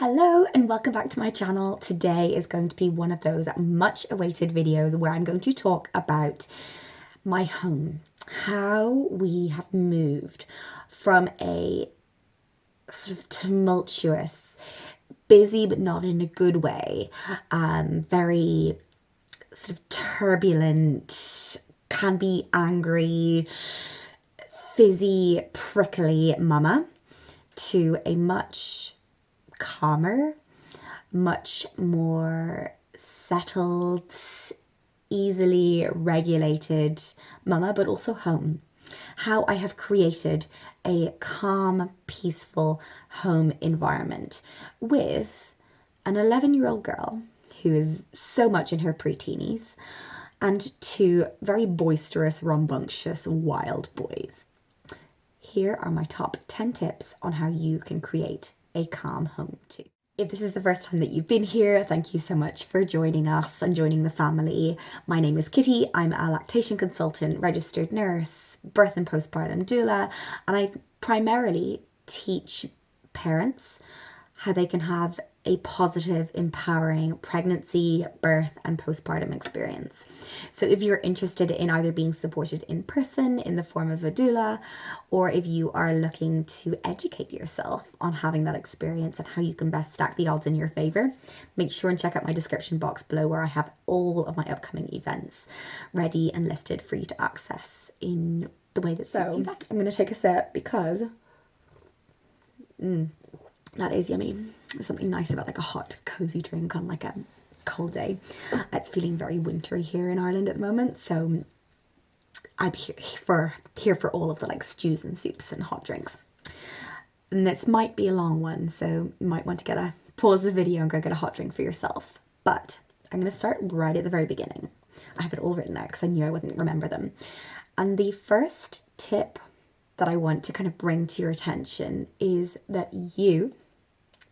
Hello and welcome back to my channel. Today is going to be one of those much awaited videos where I'm going to talk about my home, how we have moved from a sort of tumultuous, busy but not in a good way, very sort of turbulent, can be angry, fizzy, prickly mama to a much calmer, much more settled, easily regulated mama, but also home. How I have created a calm, peaceful home environment with an 11-year-old girl who is so much in her preteenies and two very boisterous, rambunctious, wild boys. Here are my top 10 tips on how you can create a calm home too. If this is the first time that you've been here, thank you so much for joining us and joining the family. My name is Kitty. I'm a lactation consultant, registered nurse, birth and postpartum doula, and I primarily teach parents how they can have a positive, empowering pregnancy, birth, and postpartum experience. So if you're interested in either being supported in person in the form of a doula, or if you are looking to educate yourself on having that experience and how you can best stack the odds in your favor, make sure and check out my description box below where I have all of my upcoming events ready and listed for you to access in the way that suits you best. I'm going to take a sip because that is yummy. There's something nice about like a hot, cozy drink on like a cold day. It's feeling very wintry here in Ireland at the moment, so I'm here for all of the like stews and soups and hot drinks. And this might be a long one, so you might want to pause the video and go get a hot drink for yourself. But I'm going to start right at the very beginning. I have it all written there because I knew I wouldn't remember them. And the first tip that I want to kind of bring to your attention is that you,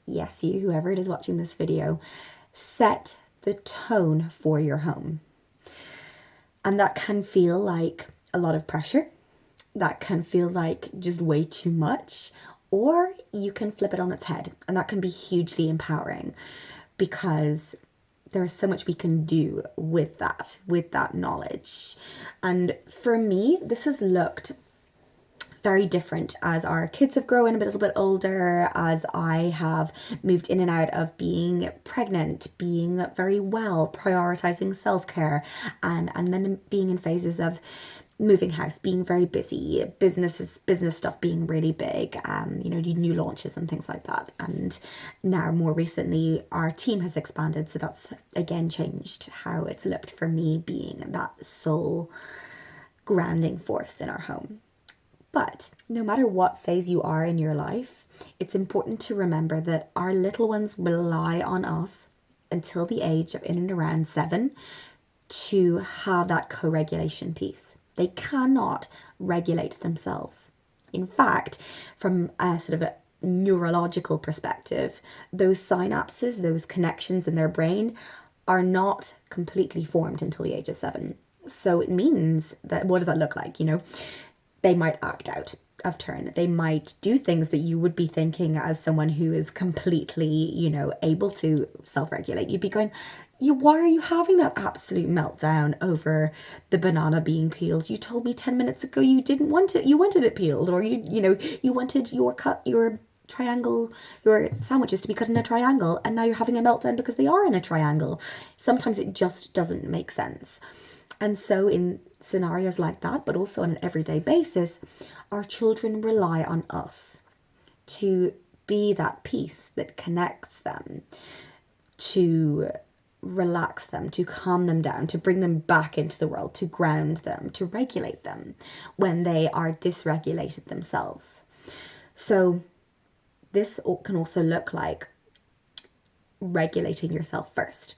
yes, you, whoever it is watching this video, set the tone for your home. And that can feel like a lot of pressure. That can feel like just way too much. Or you can flip it on its head. And that can be hugely empowering because there is so much we can do with that knowledge. And for me, this has looked very different as our kids have grown a little bit older, as I have moved in and out of being pregnant, being very well, prioritizing self-care, and then being in phases of moving house, being very busy, business stuff being really big, new launches and things like that. And now more recently, our team has expanded. So that's again changed how it's looked for me being that sole grounding force in our home. But no matter what phase you are in your life, it's important to remember that our little ones rely on us until the age of in and around 7 to have that co-regulation piece. They cannot regulate themselves. In fact, from a sort of a neurological perspective, those synapses, those connections in their brain are not completely formed until the age of 7. So it means that, what does that look like? They might act out of turn. They might do things that you would be thinking as someone who is completely, able to self-regulate. You'd be going, why are you having that absolute meltdown over the banana being peeled? You told me 10 minutes ago you didn't want it. You wanted it peeled, or you wanted your triangle, your sandwiches to be cut in a triangle, and now you're having a meltdown because they are in a triangle. Sometimes it just doesn't make sense. And so in scenarios like that, but also on an everyday basis, our children rely on us to be that piece that connects them, to relax them, to calm them down, to bring them back into the world, to ground them, to regulate them when they are dysregulated themselves. So this can also look like regulating yourself first.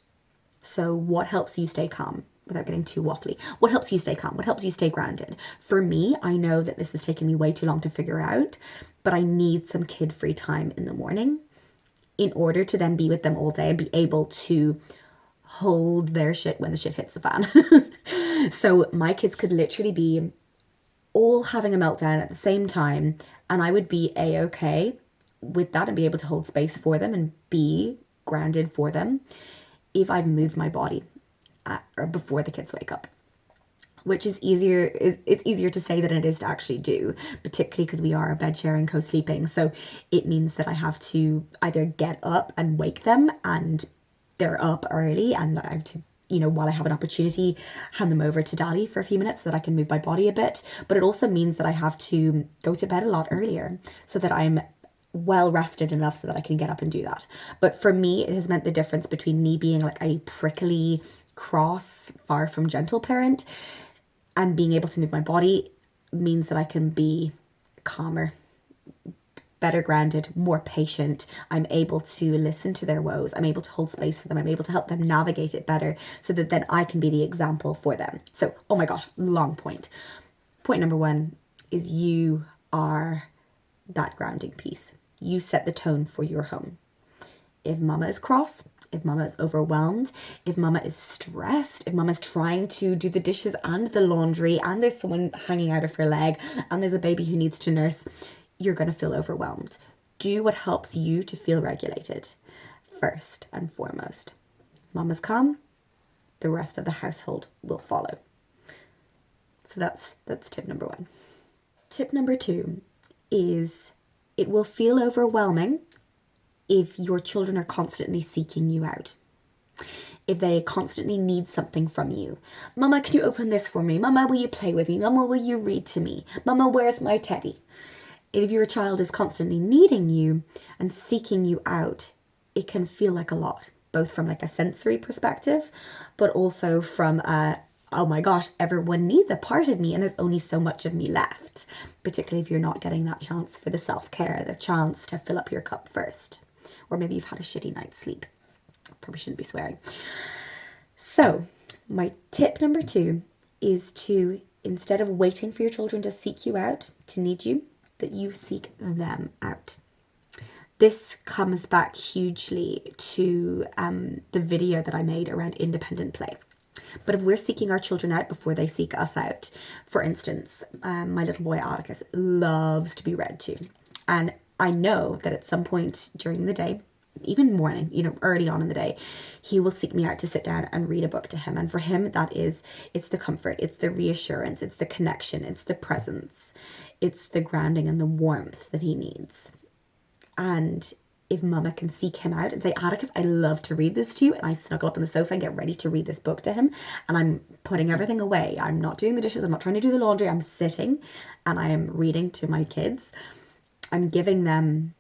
So what helps you stay calm? Without getting too waffly, what helps you stay calm? What helps you stay grounded? For me, I know that this has taken me way too long to figure out, but I need some kid-free time in the morning in order to then be with them all day and be able to hold their shit when the shit hits the fan. So my kids could literally be all having a meltdown at the same time, and I would be a-okay with that and be able to hold space for them and be grounded for them if I've moved my body or before the kids wake up. Which is easier, it's easier to say than it is to actually do, particularly because we are bed sharing, co-sleeping. So it means that I have to either get up and wake them, and they're up early, and I have to, while I have an opportunity, hand them over to Daddy for a few minutes so that I can move my body a bit. But it also means that I have to go to bed a lot earlier so that I'm well rested enough so that I can get up and do that. But for me, it has meant the difference between me being like a prickly, cross, far from gentle parent and being able to move my body means that I can be calmer, better grounded, more patient. I'm able to listen to their woes. I'm able to hold space for them. I'm able to help them navigate it better so that then I can be the example for them. So, oh my gosh, long point. Point number 1 is you are that grounding piece. You set the tone for your home. If mama is cross, if mama is overwhelmed, if mama is stressed, if mama's trying to do the dishes and the laundry and there's someone hanging out of her leg and there's a baby who needs to nurse, you're going to feel overwhelmed. Do what helps you to feel regulated first and foremost. Mama's calm, the rest of the household will follow. So that's tip number 1. Tip number 2 is it will feel overwhelming if your children are constantly seeking you out. If they constantly need something from you. Mama, can you open this for me? Mama, will you play with me? Mama, will you read to me? Mama, where's my teddy? If your child is constantly needing you and seeking you out, it can feel like a lot, both from like a sensory perspective, but also from oh my gosh, everyone needs a part of me and there's only so much of me left, particularly if you're not getting that chance for the self-care, the chance to fill up your cup first. Or maybe you've had a shitty night's sleep. Probably shouldn't be swearing. So my tip number 2 is to, instead of waiting for your children to seek you out, to need you, that you seek them out. This comes back hugely to the video that I made around independent play. But if we're seeking our children out before they seek us out, for instance, my little boy Atticus loves to be read to. And I know that at some point during the day, even morning, early on in the day, he will seek me out to sit down and read a book to him. And for him, it's the comfort, it's the reassurance, it's the connection, it's the presence, it's the grounding and the warmth that he needs. And if mama can seek him out and say, Atticus, I love to read this to you, and I snuggle up on the sofa and get ready to read this book to him, and I'm putting everything away, I'm not doing the dishes, I'm not trying to do the laundry, I'm sitting and I am reading to my kids, I'm giving them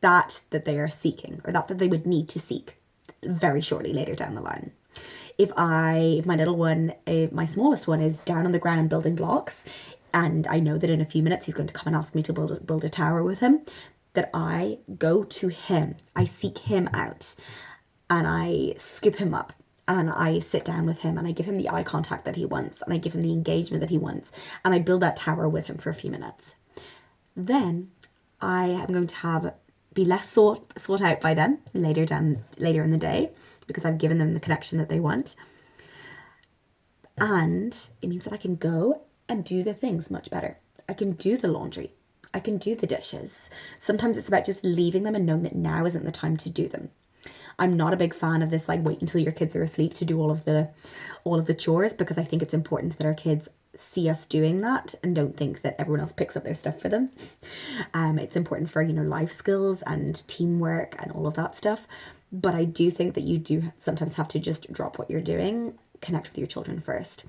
that they are seeking, or that they would need to seek very shortly later down the line. If my little one, my smallest one, is down on the ground building blocks, and I know that in a few minutes he's going to come and ask me to build a tower with him, that I go to him, I seek him out, and I scoop him up, and I sit down with him, and I give him the eye contact that he wants, and I give him the engagement that he wants, and I build that tower with him for a few minutes. Then I am going to be less sought out by them later in the day, because I've given them the connection that they want. And it means that I can go and do the things much better. I can do the laundry. I can do the dishes. Sometimes it's about just leaving them and knowing that now isn't the time to do them. I'm not a big fan of this, like, wait until your kids are asleep to do all of the chores, because I think it's important that our kids see us doing that and don't think that everyone else picks up their stuff for them. It's important for, life skills and teamwork and all of that stuff. But I do think that you do sometimes have to just drop what you're doing, connect with your children first.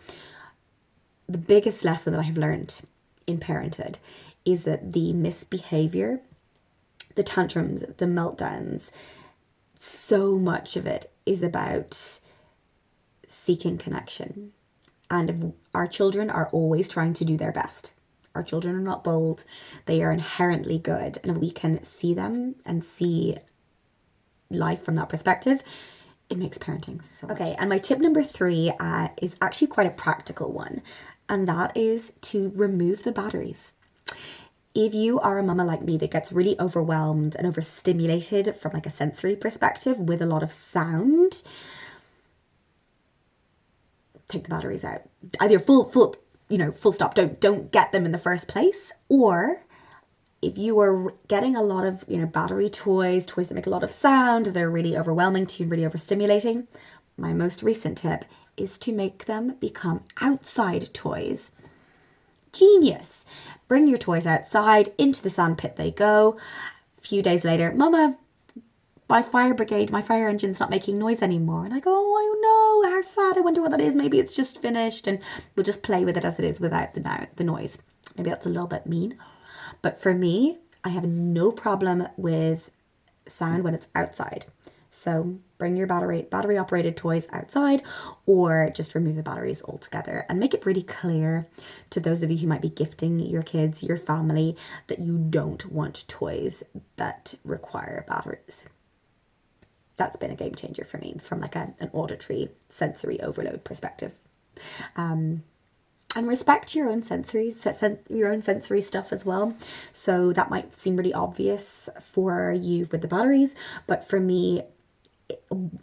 The biggest lesson that I have learned in parenthood is that the misbehavior, the tantrums, the meltdowns, so much of it is about seeking connection. And if our children are always trying to do their best, our children are not bold, they are inherently good. And if we can see them and see life from that perspective, it makes parenting so much. Okay, and my tip number 3 is actually quite a practical one. And that is to remove the batteries. If you are a mama like me that gets really overwhelmed and overstimulated from like a sensory perspective with a lot of sound, take the batteries out. Either full stop, don't get them in the first place, or if you are getting a lot of, battery toys that make a lot of sound, they're really overwhelming to you, really overstimulating, my most recent tip is to make them become outside toys. Genius. Bring your toys outside, into the sandpit they go. A few days later, Mama, my fire engine's not making noise anymore. And I go, oh no, how sad. I wonder what that is. Maybe it's just finished, and we'll just play with it as it is without the noise. Maybe that's a little bit mean. But for me, I have no problem with sound when it's outside. So bring your battery operated toys outside, or just remove the batteries altogether, and make it really clear to those of you who might be gifting your kids, your family, that you don't want toys that require batteries. That's been a game changer for me from like an auditory sensory overload perspective. And respect your own sensory stuff as well. So that might seem really obvious for you with the batteries, but for me,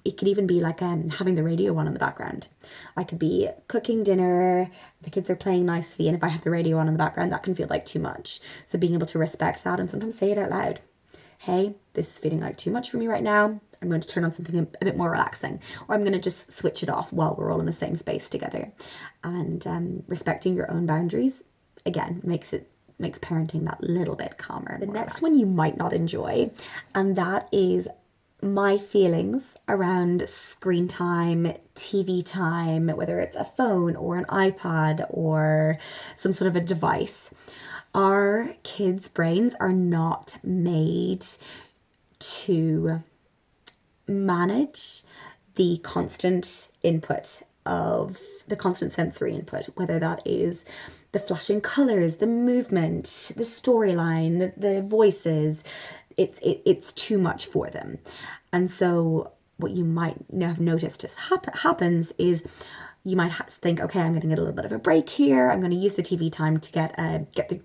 it could even be like having the radio on in the background. I could be cooking dinner, the kids are playing nicely, and if I have the radio on in the background, that can feel like too much. So being able to respect that and sometimes say it out loud. Hey, this is feeling like too much for me right now. I'm going to turn on something a bit more relaxing, or I'm going to just switch it off while we're all in the same space together. And respecting your own boundaries, again, makes parenting that little bit calmer. The next one you might not enjoy, and that is my feelings around screen time, TV time, whether it's a phone or an iPad or some sort of a device. Our kids' brains are not made to manage the constant sensory input, whether that is the flashing colors, the movement, the storyline, the voices. It's too much for them. And so what you might have noticed happens is you might think, okay, I'm going to get a little bit of a break here. I'm going to use the TV time to get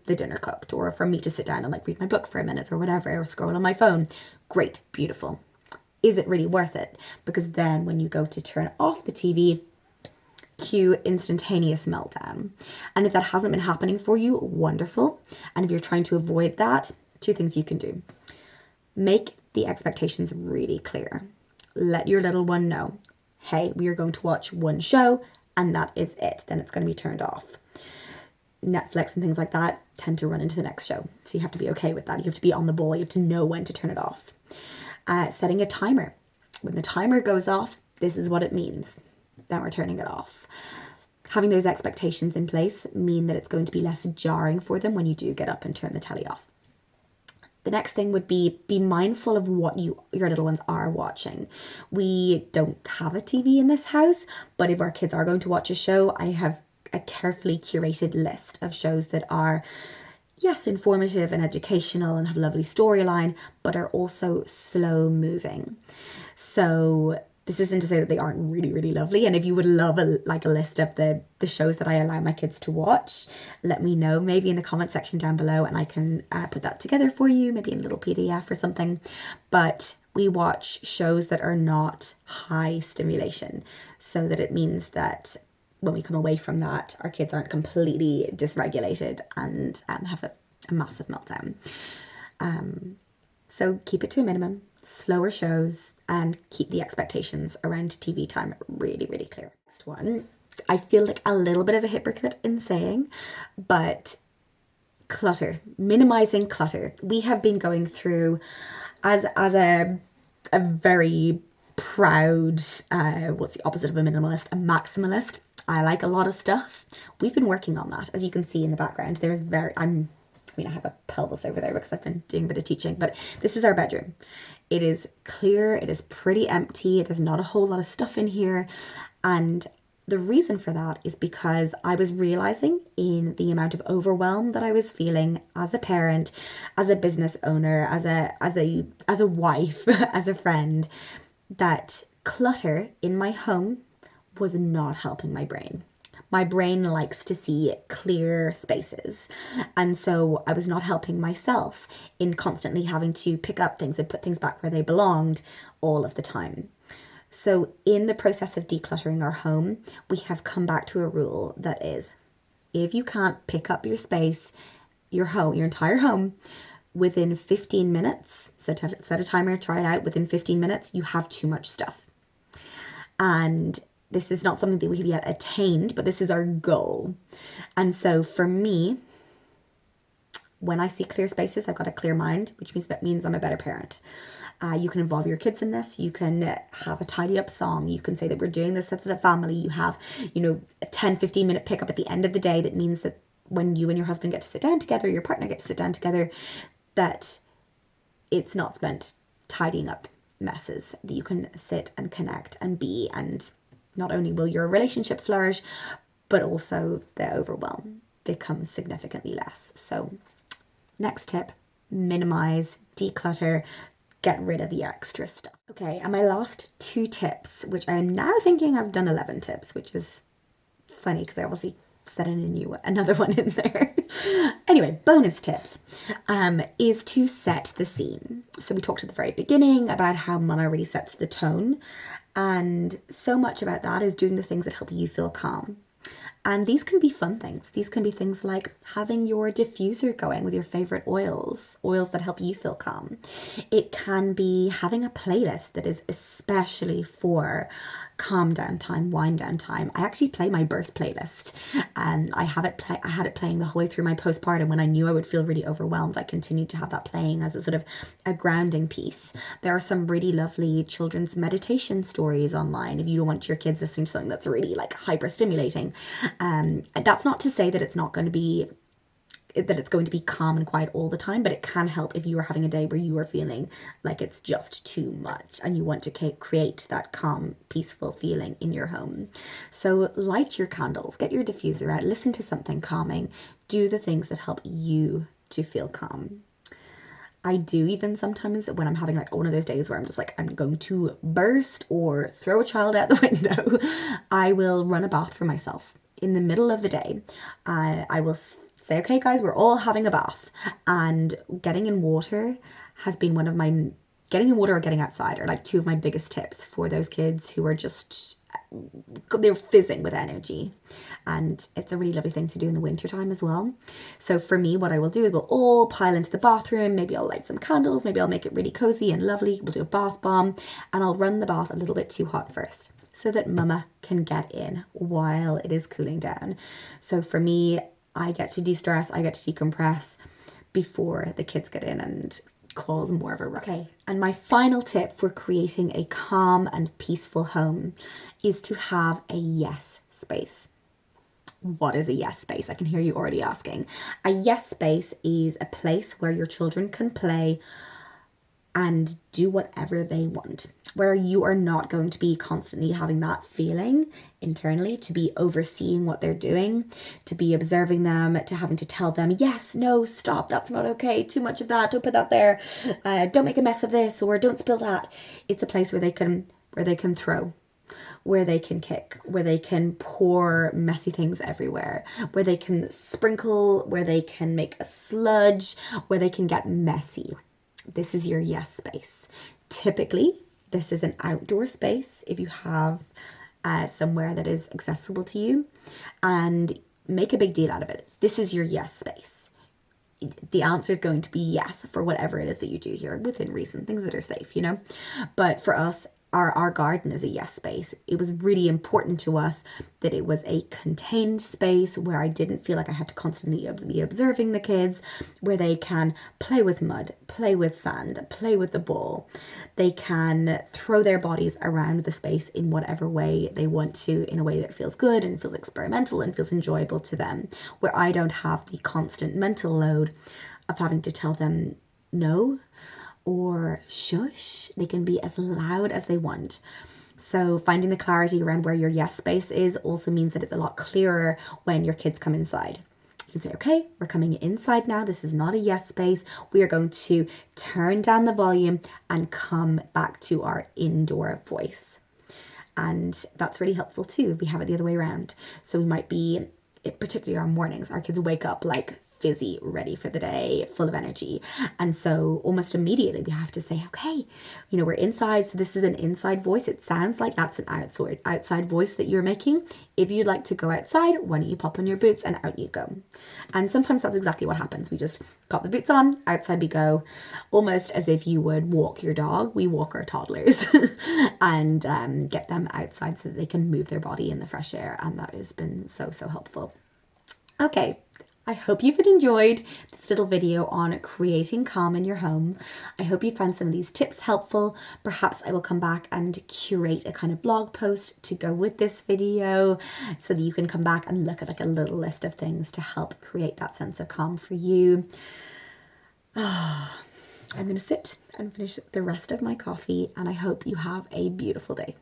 the dinner cooked, or for me to sit down and like read my book for a minute or whatever, or scroll on my phone. Great, beautiful. Is it really worth it? Because then when you go to turn off the TV, cue instantaneous meltdown. And if that hasn't been happening for you, wonderful. And if you're trying to avoid that, 2 things you can do. Make the expectations really clear. Let your little one know, hey, we are going to watch one show and that is it. Then it's going to be turned off. Netflix and things like that tend to run into the next show. So you have to be okay with that. You have to be on the ball. You have to know when to turn it off. Setting a timer. When the timer goes off, this is what it means. Then we're turning it off. Having those expectations in place mean that it's going to be less jarring for them when you do get up and turn the telly off. The next thing would be mindful of what your little ones are watching. We don't have a TV in this house, but if our kids are going to watch a show, I have a carefully curated list of shows that are, yes, informative and educational and have a lovely storyline, but are also slow moving. So this isn't to say that they aren't really, really lovely. And if you would love a list of the shows that I allow my kids to watch, let me know, maybe in the comment section down below, and I can put that together for you, maybe in a little PDF or something. But we watch shows that are not high stimulation, so that it means that when we come away from that, our kids aren't completely dysregulated and have a massive meltdown. So keep it to a minimum, slower shows, and keep the expectations around TV time really, really clear. Next one, I feel like a little bit of a hypocrite in saying, but clutter, minimizing clutter. We have been going through as a very proud, what's the opposite of a minimalist? A maximalist. I like a lot of stuff. We've been working on that, as you can see in the background. I have a pelvis over there because I've been doing a bit of teaching, but this is our bedroom. It is clear, it is pretty empty, there's not a whole lot of stuff in here. And the reason for that is because I was realizing in the amount of overwhelm that I was feeling as a parent, as a business owner, as a wife, as a friend, that clutter in my home was not helping my brain. My brain likes to see clear spaces. And so I was not helping myself in constantly having to pick up things and put things back where they belonged all of the time. So in the process of decluttering our home, we have come back to a rule that is, if you can't pick up your space, your entire home, within 15 minutes, so set a timer, try it out, within 15 minutes, you have too much stuff. And this is not something that we have yet attained, but this is our goal. And so for me, when I see clear spaces, I've got a clear mind, which means I'm a better parent. You can involve your kids in this. You can have a tidy up song. You can say that we're doing this as a family. You have, a 10, 15 minute pickup at the end of the day. That means that when you and your husband get to sit down together, your partner get to sit down together, that it's not spent tidying up messes, that you can sit and connect and be, and not only will your relationship flourish, but also the overwhelm becomes significantly less. So next tip, minimize, declutter, get rid of the extra stuff. Okay, and my last 2 tips, which I am now thinking I've done 11 tips, which is funny because I obviously set in another one in there. Anyway, bonus tips is to set the scene. So we talked at the very beginning about how mumma really sets the tone, and so much about that is doing the things that help you feel calm. And these can be fun things. These can be things like having your diffuser going with your favorite oils that help you feel calm. It can be having a playlist that is especially for calm down time, wind down time. I actually play my birth playlist, and I had it playing the whole way through my postpartum. When I knew I would feel really overwhelmed, I continued to have that playing as a sort of a grounding piece. There are some really lovely children's meditation stories online if you don't want your kids listening to something that's really like hyper stimulating. That's not to say that it's going to be calm and quiet all the time, but it can help if you are having a day where you are feeling like it's just too much and you want to create that calm, peaceful feeling in your home. So light your candles, get your diffuser out, listen to something calming, do the things that help you to feel calm. I do even sometimes when I'm having like one of those days where I'm just like, I'm going to burst or throw a child out the window, I will run a bath for myself in the middle of the day. I will say, okay guys, we're all having a bath, and getting in water has been getting in water or getting outside are like 2 of my biggest tips for those kids who are just, they're fizzing with energy. And it's a really lovely thing to do in the winter time as well. So for me, what I will do is we'll all pile into the bathroom. Maybe I'll light some candles. Maybe I'll make it really cozy and lovely. We'll do a bath bomb, and I'll run the bath a little bit too hot first so that mumma can get in while it is cooling down. So for me, I get to de-stress, I get to decompress before the kids get in and cause more of a ruckus. Okay, and my final tip for creating a calm and peaceful home is to have a yes space. What is a yes space? I can hear you already asking. A yes space is a place where your children can play and do whatever they want, where you are not going to be constantly having that feeling internally to be overseeing what they're doing, to be observing them, to having to tell them, yes, no, stop, that's not okay, too much of that, don't put that there, don't make a mess of this, or don't spill that. It's a place where they can throw, where they can kick, where they can pour messy things everywhere, where they can sprinkle, where they can make a sludge, where they can get messy. This is your yes space. Typically, this is an outdoor space if you have somewhere that is accessible to you, and make a big deal out of it. This is your yes space. The answer is going to be yes for whatever it is that you do here, within reason, things that are safe, But for us, our garden is a yes space. It was really important to us that it was a contained space where I didn't feel like I had to constantly be observing the kids, where they can play with mud, play with sand, play with the ball. They can throw their bodies around the space in whatever way they want to, in a way that feels good and feels experimental and feels enjoyable to them, where I don't have the constant mental load of having to tell them no or shush. They can be as loud as they want. So finding the clarity around where your yes space is also means that it's a lot clearer when your kids come inside. You can say, okay, we're coming inside now. This is not a yes space. We are going to turn down the volume and come back to our indoor voice. And that's really helpful too if we have it the other way around. So we might be, particularly on mornings, our kids wake up like fizzy, ready for the day, full of energy. And so almost immediately we have to say, okay, you know, we're inside, so this is an inside voice. It sounds like that's an outside voice that you're making. If you'd like to go outside, why don't you pop on your boots and out you go? And sometimes that's exactly what happens. We just pop the boots on, outside we go, almost as if you would walk your dog. We walk our toddlers and get them outside so that they can move their body in the fresh air. And that has been so, so helpful. Okay, I hope you've enjoyed this little video on creating calm in your home. I hope you found some of these tips helpful. Perhaps I will come back and curate a kind of blog post to go with this video so that you can come back and look at like a little list of things to help create that sense of calm for you. I'm going to sit and finish the rest of my coffee, and I hope you have a beautiful day.